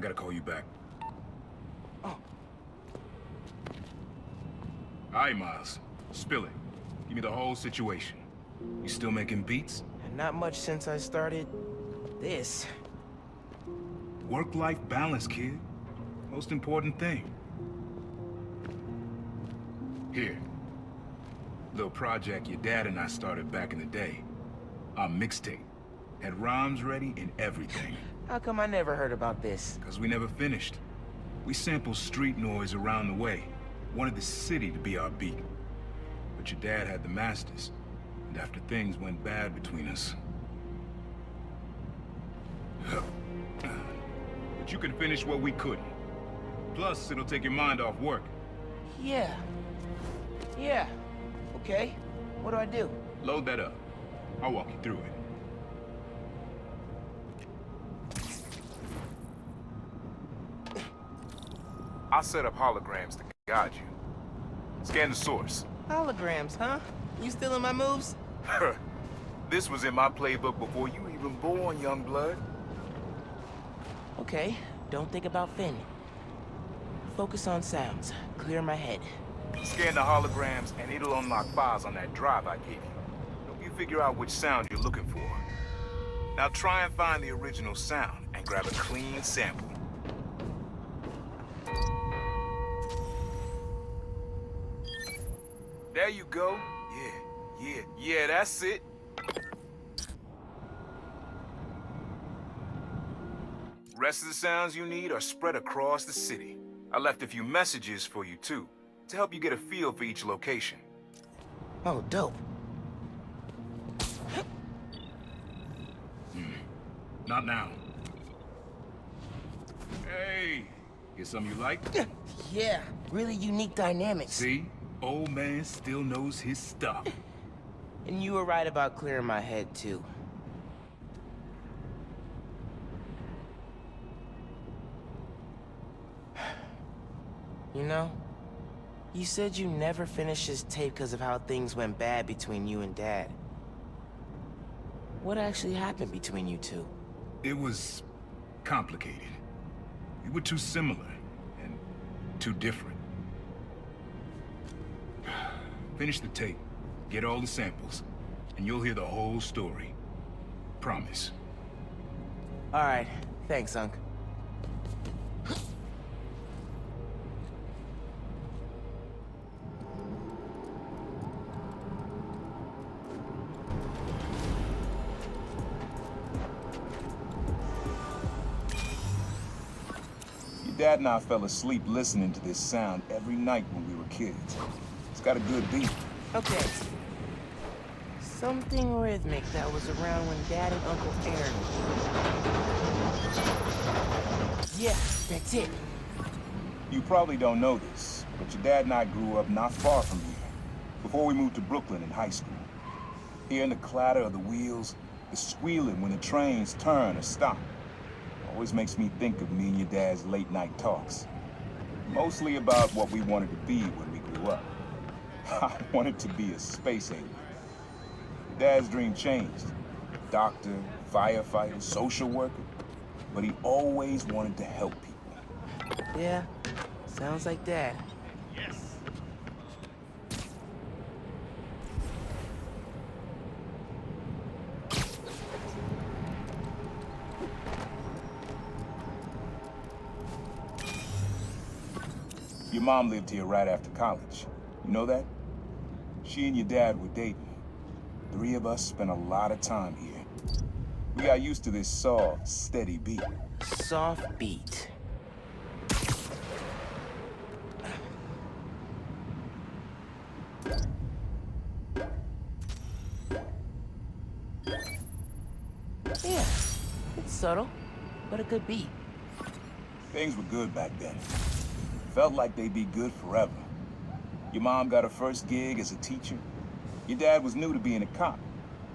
gotta call you back. Oh. Alright, Miles. Spill it. Give me the whole situation. You still making beats? Not much since I started this. Work-life balance, kid. Most important thing. Here. Little project your dad and I started back in the day. Our mixtape. Had rhymes ready and everything. How come I never heard about this? Because we never finished. We sampled street noise around the way. Wanted the city to be our beat. But your dad had the masters. And after things went bad between us... But you can finish what we couldn't. Plus, it'll take your mind off work. Yeah. Yeah. Okay. What do I do? Load that up. I'll walk you through it. I'll set up holograms to guide you. Scan the source. Holograms, huh? You stealing my moves? This was in my playbook before you even born, young blood. Okay. Don't think about Finn. Focus on sounds. Clear my head. Scan the holograms and it'll unlock files on that drive I gave you. Help you figure out which sound you're looking for. Now try and find the original sound and grab a clean sample. There you go. Yeah, that's it. Rest of the sounds you need are spread across the city. I left a few messages for you too, to help you get a feel for each location. Oh, dope. Not now. Hey, get something you like? Yeah, really unique dynamics. See? Old man still knows his stuff. And you were right about clearing my head, too. You know, you said you never finished this tape because of how things went bad between you and Dad. What actually happened between you two? It was complicated. We were too similar and too different. Finish the tape, get all the samples, and you'll hear the whole story. Promise. All right, thanks, Unc. Dad and I fell asleep listening to this sound every night when we were kids. It's got a good beat. Okay. Something rhythmic that was around when Dad and Uncle Aaron were. Yeah, that's it. You probably don't know this, but your dad and I grew up not far from here, before we moved to Brooklyn in high school. Hearing the clatter of the wheels, the squealing when the trains turn or stop, always makes me think of me and your dad's late-night talks. Mostly about what we wanted to be when we grew up. I wanted to be a space alien. Dad's dream changed. Doctor, firefighter, social worker. But he always wanted to help people. Yeah, sounds like Dad. Yes. Your mom lived here right after college. You know that? She and your dad were dating. 3 of us spent a lot of time here. We got used to this soft, steady beat. Soft beat. Yeah, it's subtle, but a good beat. Things were good back then. Felt like they'd be good forever. Your mom got her first gig as a teacher. Your dad was new to being a cop,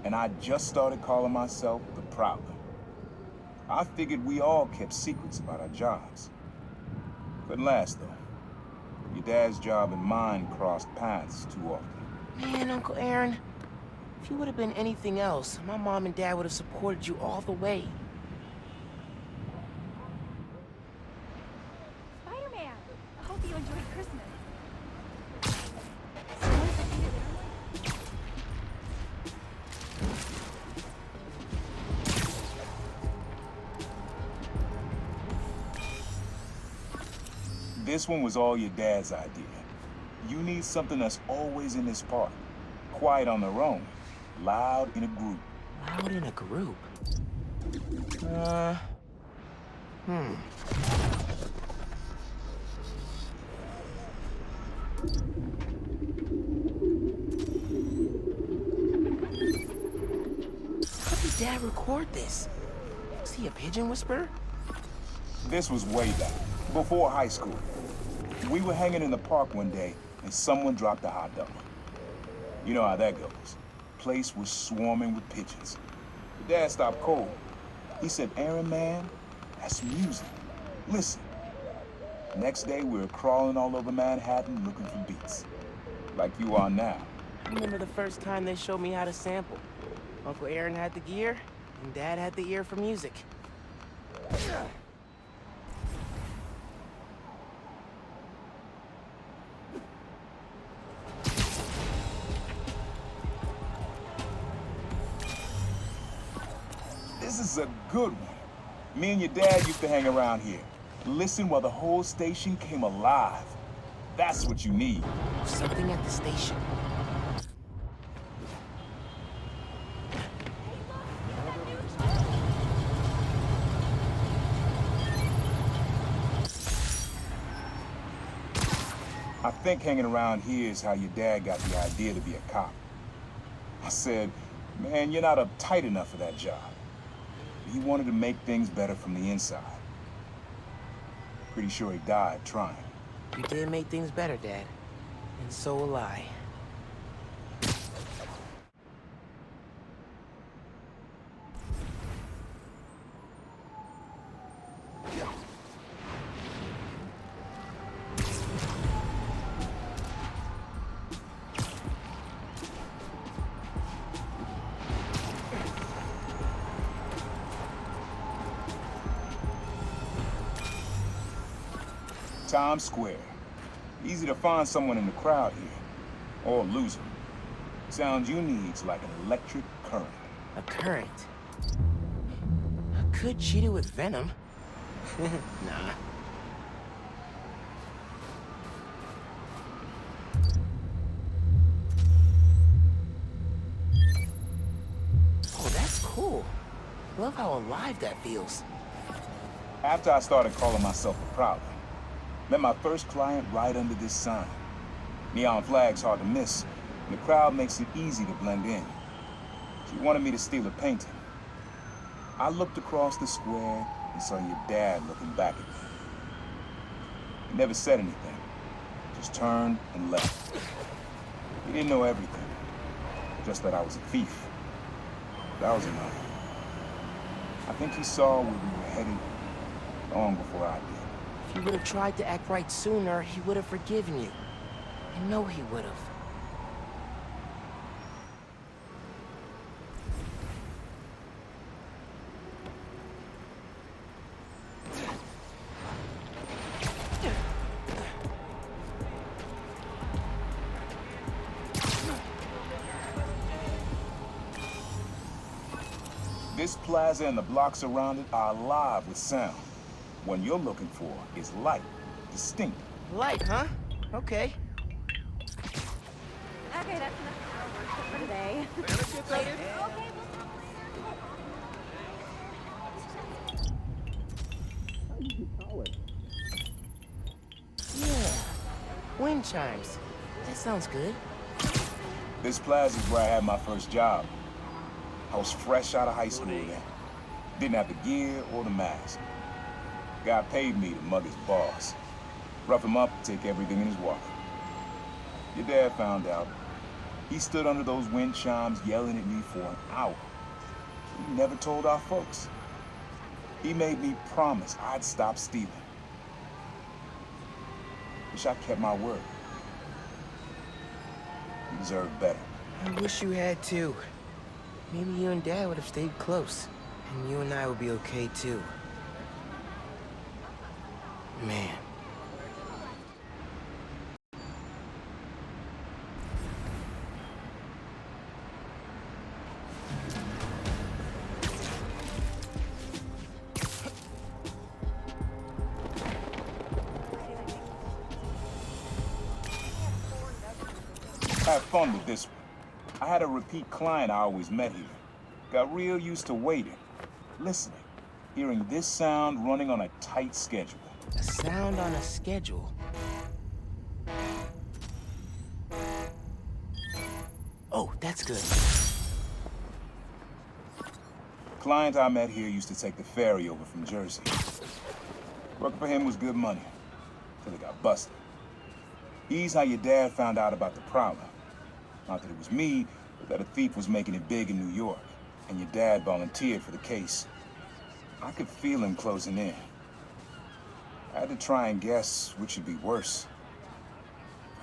and I just started calling myself the Prowler. I figured we all kept secrets about our jobs. Couldn't last, though. Your dad's job and mine crossed paths too often. Man, Uncle Aaron, if you would have been anything else, my mom and Dad would have supported you all the way. This one was all your dad's idea. You need something that's always in this park. Quiet on their own, loud in a group. Loud in a group? How did Dad record this? Was he a pigeon whisperer? This was way back, before high school. We were hanging in the park one day, and someone dropped a hot dog. You know how that goes. Place was swarming with pigeons. Dad stopped cold. He said, "Aaron, man, that's music. Listen." Next day, we were crawling all over Manhattan looking for beats. Like you are now. I remember the first time they showed me how to sample. Uncle Aaron had the gear, and Dad had the ear for music. This is a good one. Me and your dad used to hang around here. Listen while the whole station came alive. That's what you need. Something at the station. I think hanging around here is how your dad got the idea to be a cop. I said, "Man, you're not uptight enough for that job." He wanted to make things better from the inside. Pretty sure he died trying. You did make things better, Dad. And so will I. Times Square. Easy to find someone in the crowd here. Or lose them. Sound you need's like an electric current. A current? I could cheat it with venom. Nah. Oh, that's cool. Love how alive that feels. After I started calling myself a prowler, met my first client right under this sign. Neon flag's hard to miss, and the crowd makes it easy to blend in. She wanted me to steal a painting. I looked across the square and saw your dad looking back at me. He never said anything, just turned and left. He didn't know everything, just that I was a thief. That was enough. I think he saw where we were headed long before I did. If you would have tried to act right sooner, he would have forgiven you. I know he would have. This plaza and the blocks around it are alive with sound. What you're looking for is light, distinct. Light, huh? Okay. Okay, that's enough for today. Yeah. Wind chimes. That sounds good. This plaza is where I had my first job. I was fresh out of high school then. Didn't have the gear or the mask. Guy paid me to mug his boss. Rough him up, take everything in his wallet. Your dad found out. He stood under those wind chimes yelling at me for an hour. He never told our folks. He made me promise I'd stop stealing. Wish I kept my word. You deserve better. I wish you had too. Maybe you and Dad would have stayed close. And you and I would be okay too. Man. Have fun with this one. I had a repeat client I always met here. Got real used to waiting, listening, hearing this sound running on a tight schedule. A sound on a schedule. Oh, that's good. Client I met here used to take the ferry over from Jersey. Working for him was good money, till he got busted. He's how your dad found out about the Prowler. Not that it was me, but that a thief was making it big in New York, and your dad volunteered for the case. I could feel him closing in. I had to try and guess which would be worse.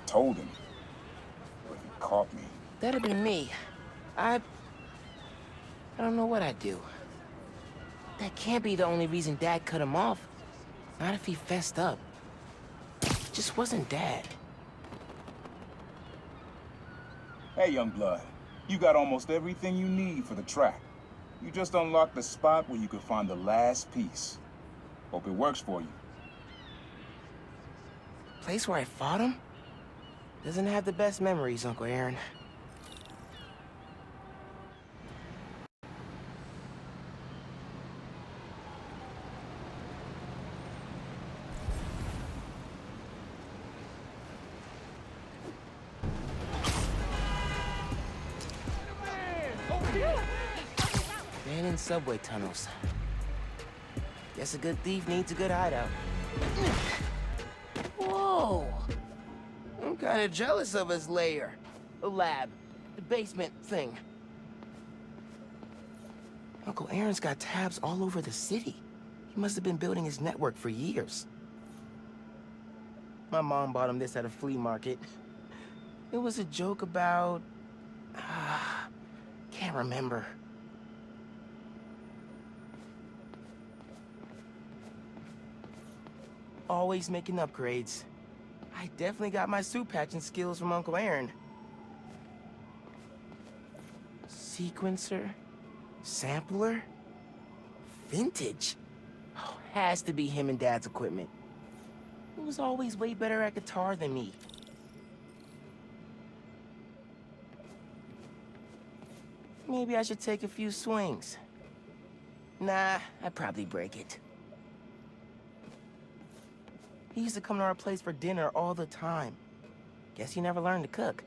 I told him, but if he caught me... That'd have been me. I don't know what I'd do. That can't be the only reason Dad cut him off. Not if he fessed up. It just wasn't Dad. Hey, young blood. You got almost everything you need for the track. You just unlocked the spot where you could find the last piece. Hope it works for you. Place where I fought him? Doesn't have the best memories, Uncle Aaron. Abandoned subway tunnels. Guess a good thief needs a good hideout. Whoa! I'm kinda jealous of his lair. The lab. The basement thing. Uncle Aaron's got tabs all over the city. He must have been building his network for years. My mom bought him this at a flea market. It was a joke about... can't remember. Always making upgrades. I definitely got my suit patching skills from Uncle Aaron. Sequencer? Sampler? Vintage? Oh, has to be him and Dad's equipment. He was always way better at guitar than me. Maybe I should take a few swings. Nah, I'd probably break it. He used to come to our place for dinner all the time. Guess he never learned to cook.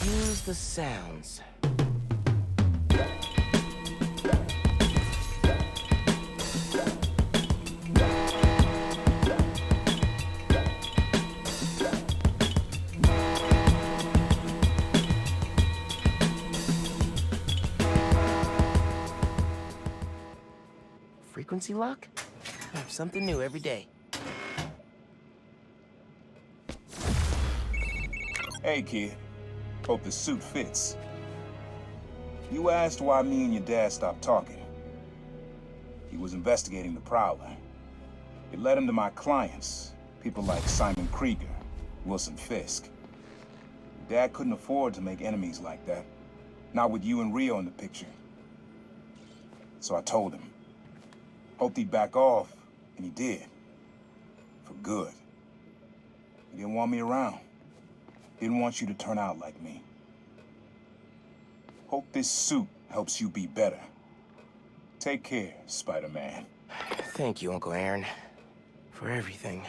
Use the sounds. Frequency lock? Something new every day. Hey, kid. Hope the suit fits. You asked why me and your dad stopped talking. He was investigating the Prowler. It led him to my clients, people like Simon Krieger, Wilson Fisk. Dad couldn't afford to make enemies like that. Not with you and Rio in the picture. So I told him. Hoped he'd back off, and he did. For good. He didn't want me around. Didn't want you to turn out like me. Hope this suit helps you be better. Take care, Spider-Man. Thank you, Uncle Aaron, for everything.